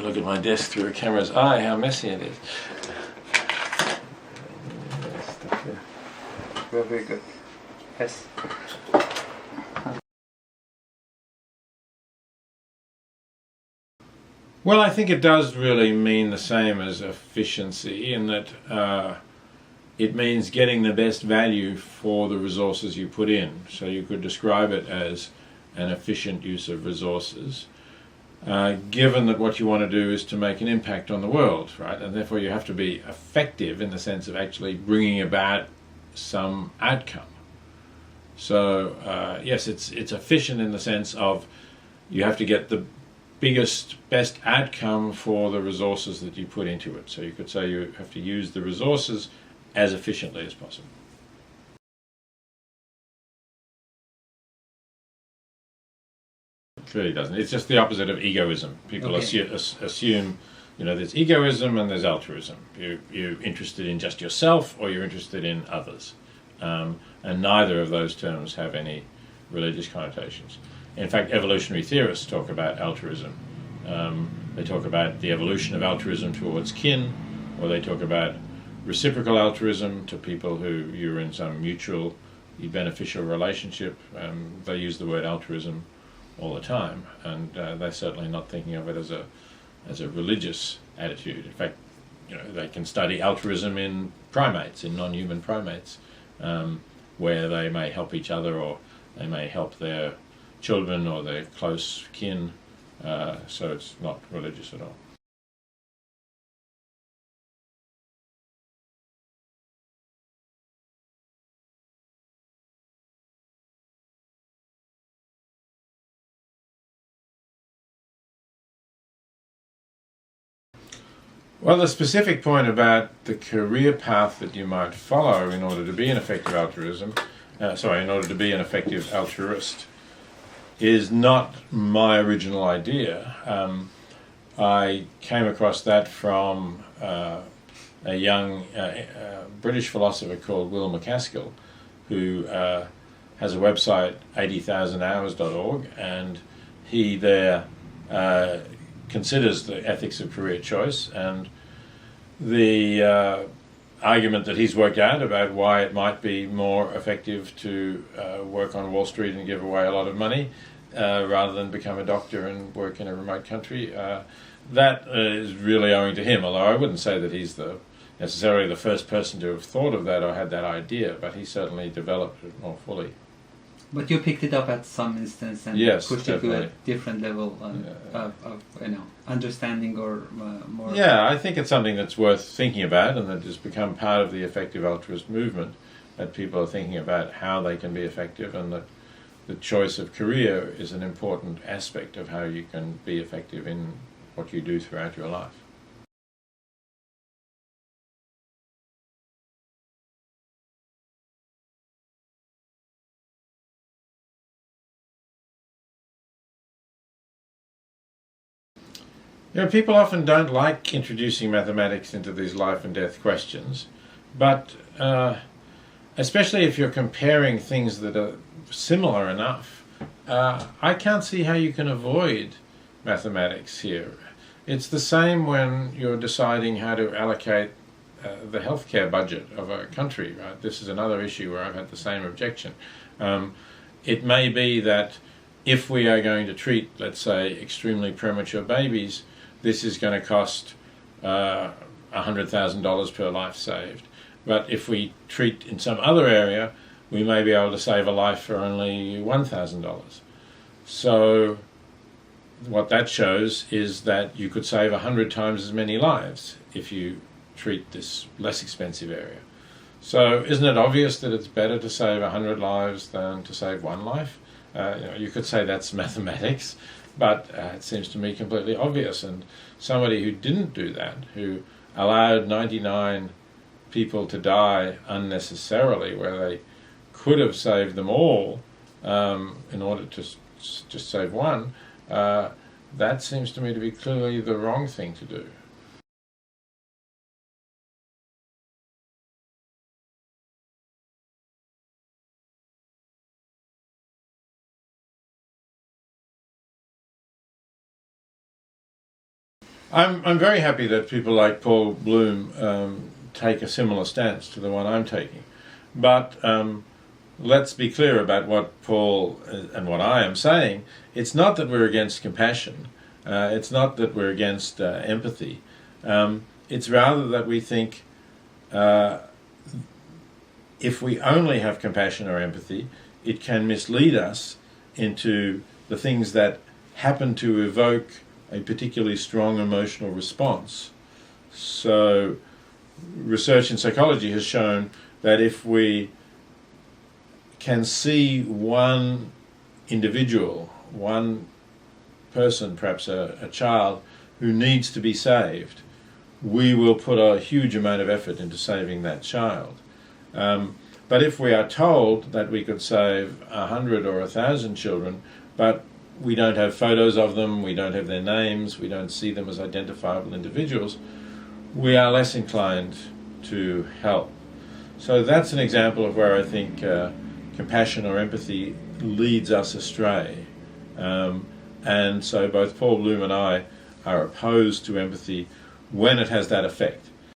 look at my desk through a camera's eye, how messy it is. Very good. Yes. Well, I think it does really mean the same as efficiency in that it means getting the best value for the resources you put in. So you could describe it as an efficient use of resources, given that what you want to do is to make an impact on the world, right? And therefore you have to be effective in the sense of actually bringing about some outcome. So yes, it's efficient in the sense of you have to get the best outcome for the resources that you put into it. So you could say you have to use the resources as efficiently as possible. It really doesn't. It's just the opposite of egoism. People assume, you know, there's egoism and there's altruism. You're interested in just yourself or you're interested in others. And neither of those terms have any religious connotations. In fact, evolutionary theorists talk about altruism. They talk about the evolution of altruism towards kin, or they talk about reciprocal altruism to people who you're in some mutually beneficial relationship. They use the word altruism all the time, and they're certainly not thinking of it as a religious attitude. In fact, you know, they can study altruism in primates, in non-human primates, where they may help each other or they may help their children or their close kin, so it's not religious at all. Well, the specific point about the career path that you might follow in order to be an effective in order to be an effective altruist, is not my original idea. I came across that from a young British philosopher called Will MacAskill, who has a website, 80,000hours.org, and he there considers the ethics of career choice, and the argument that he's worked out about why it might be more effective to work on Wall Street and give away a lot of money rather than become a doctor and work in a remote country, that is really owing to him, although I wouldn't say that he's necessarily the first person to have thought of that or had that idea, but he certainly developed it more fully. But you picked it up at some instance and pushed definitely. it to a different level of understanding or more. Yeah, I think it's something that's worth thinking about, and that has become part of the effective altruist movement, that people are thinking about how they can be effective, and that the choice of career is an important aspect of how you can be effective in what you do throughout your life. You know, people often don't like introducing mathematics into these life and death questions, but especially if you're comparing things that are similar enough, I can't see how you can avoid mathematics here. It's the same when you're deciding how to allocate the healthcare budget of a country, right? This is another issue where I've had the same objection. It may be that if we are going to treat, let's say, extremely premature babies, this is going to cost $100,000 per life saved. But if we treat in some other area, we may be able to save a life for only $1,000. So what that shows is that you could save 100 times as many lives if you treat this less expensive area. So isn't it obvious that it's better to save 100 lives than to save one life? You could say that's mathematics, but it seems to me completely obvious. And somebody who didn't do that, who allowed 99 people to die unnecessarily, where they could have saved them all in order to just save one, that seems to me to be clearly the wrong thing to do. I'm very happy that people like Paul Bloom take a similar stance to the one I'm taking. But let's be clear about what Paul and what I am saying. It's not that we're against compassion. It's not that we're against empathy. It's rather that we think if we only have compassion or empathy, it can mislead us into the things that happen to evoke a particularly strong emotional response. So research in psychology has shown that if we can see one individual, one person, perhaps a child, who needs to be saved, we will put a huge amount of effort into saving that child. But if we are told that we could save 100 or 1,000 children, but we don't have photos of them, we don't have their names, we don't see them as identifiable individuals, we are less inclined to help. So that's an example of where I think compassion or empathy leads us astray. And so both Paul Bloom and I are opposed to empathy when it has that effect.